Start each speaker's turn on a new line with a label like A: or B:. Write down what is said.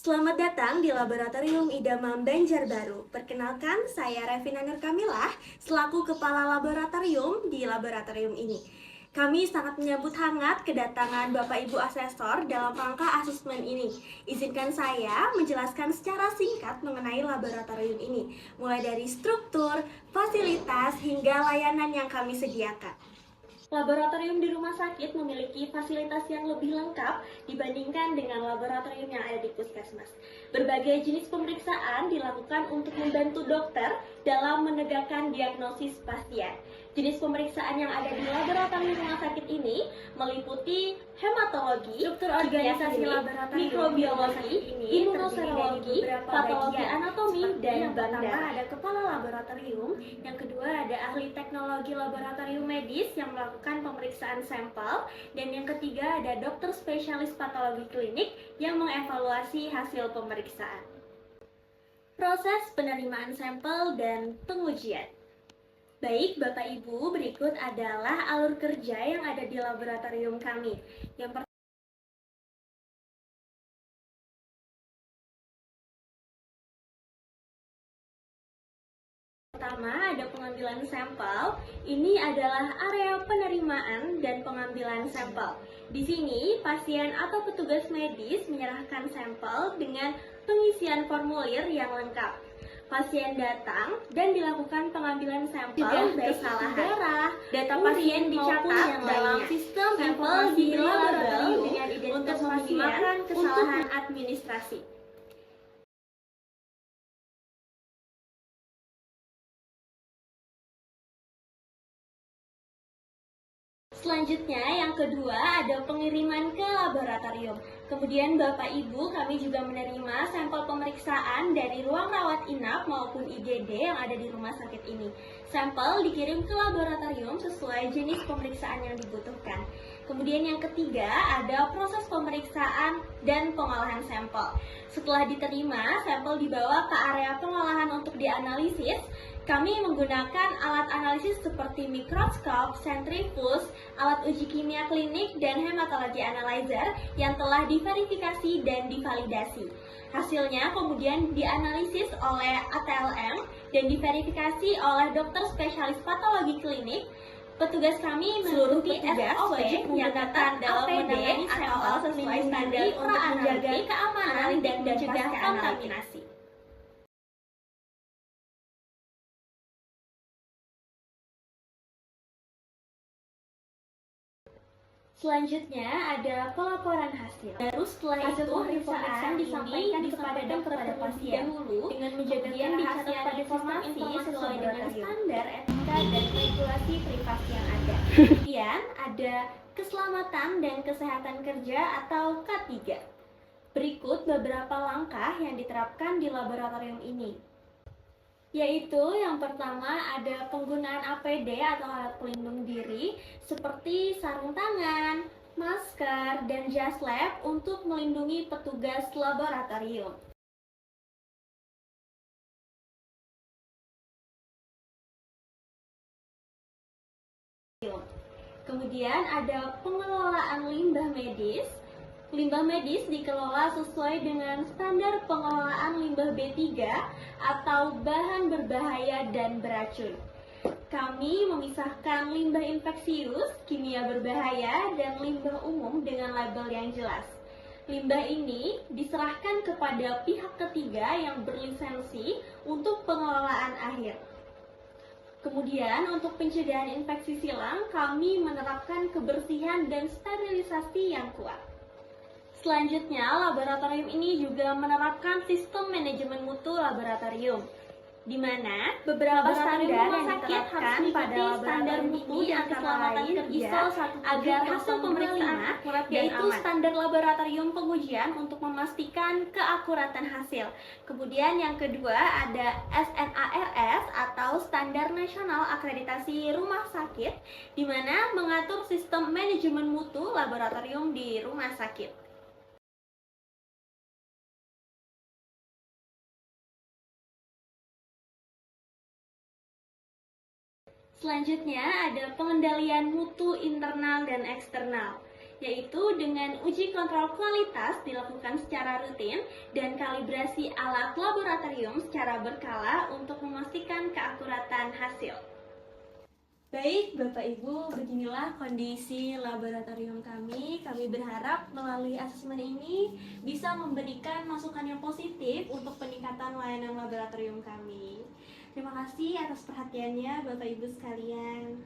A: Selamat datang di Laboratorium Idamam Banjarbaru. Perkenalkan, saya Revina Nur Kamilah, selaku Kepala Laboratorium di laboratorium ini. Kami sangat menyambut hangat kedatangan Bapak Ibu Asesor dalam rangka asesmen ini. Izinkan saya menjelaskan secara singkat mengenai laboratorium ini, mulai dari struktur, fasilitas, hingga layanan yang kami sediakan. Laboratorium di rumah sakit memiliki fasilitas yang lebih lengkap dibandingkan dengan laboratorium yang ada di puskesmas. Berbagai jenis pemeriksaan dilakukan untuk membantu dokter dalam menegakkan diagnosis pasien. Jenis pemeriksaan yang ada di laboratorium rumah sakit ini meliputi hematologi, struktur organisasi laboratorium, mikrobiologi, imunoserologi, patologi anatomi, dan bank darah. Ada kepala laboratorium, yang kedua ada ahli teknologi laboratorium medis yang melakukan pemeriksaan sampel, dan yang ketiga ada dokter spesialis patologi klinik yang mengevaluasi hasil pemeriksaan. Proses penerimaan sampel dan pengujian. Baik, Bapak Ibu, berikut adalah alur kerja yang ada di laboratorium kami. Yang pertama ada pengambilan sampel. Ini adalah area penerimaan dan pengambilan sampel. Di sini, pasien atau petugas medis menyerahkan sampel dengan pengisian formulir yang lengkap. Pasien datang dan dilakukan pengambilan sampel kesalahan darah, data pasien dicatat dalam sistem sampel di laboratorium untuk meminimalkan kesalahan administrasi. Selanjutnya, yang kedua ada pengiriman ke laboratorium. Kemudian Bapak Ibu, kami juga menerima sampel pemeriksaan dari ruang rawat inap maupun IGD yang ada di rumah sakit ini. Sampel dikirim ke laboratorium sesuai jenis pemeriksaan yang dibutuhkan. Kemudian yang ketiga ada proses pemeriksaan dan pengolahan sampel. Setelah diterima, sampel dibawa ke area pengolahan untuk dianalisis. Kami menggunakan alat analisis seperti mikroskop, sentrifuge, alat uji kimia klinik, dan hematologi analyzer yang telah diverifikasi dan divalidasi. Hasilnya kemudian dianalisis oleh ATLM dan diverifikasi oleh dokter spesialis patologi klinik. Petugas kami mengikuti SOP menyatakan dalam menangani sampel sesuai standar untuk menjaga keamanan dan mencegah kontaminasi. Selanjutnya ada pelaporan hasil. Baru setelah hasil pemeriksaan disampaikan kepada pasien dulu dengan menjaga kerahasiaan pada informasi sesuai dengan standar etika dan regulasi privasi yang ada. Kemudian ada keselamatan dan kesehatan kerja atau K3. Berikut beberapa langkah yang diterapkan di laboratorium ini. Yaitu yang pertama ada penggunaan APD atau alat pelindung diri seperti sarung tangan, masker, dan jas lab untuk melindungi petugas laboratorium. Kemudian ada pengelolaan limbah medis. Limbah medis dikelola sesuai dengan standar pengelolaan limbah B3 atau bahan berbahaya dan beracun. Kami memisahkan limbah infeksius, kimia berbahaya, dan limbah umum dengan label yang jelas. Limbah ini diserahkan kepada pihak ketiga yang berlisensi untuk pengelolaan akhir. Kemudian untuk pencegahan infeksi silang, kami menerapkan kebersihan dan sterilisasi yang kuat. Selanjutnya, laboratorium ini juga menerapkan sistem manajemen mutu laboratorium, di mana beberapa standar yang diterapkan pada standar mutu dan keselamatan kerja agar hasil pemeriksaan akurat yaitu standar laboratorium pengujian untuk memastikan keakuratan hasil. Kemudian yang kedua ada SNARS atau Standar Nasional Akreditasi Rumah Sakit, di mana mengatur sistem manajemen mutu laboratorium di rumah sakit. Selanjutnya ada pengendalian mutu internal dan eksternal. yaitu dengan uji kontrol kualitas dilakukan secara rutin dan kalibrasi alat laboratorium secara berkala untuk memastikan keakuratan hasil. Baik, Bapak Ibu, beginilah kondisi laboratorium kami. Kami berharap melalui asesmen ini bisa memberikan masukan yang positif untuk peningkatan layanan laboratorium kami. Terima kasih atas perhatiannya, Bapak Ibu sekalian.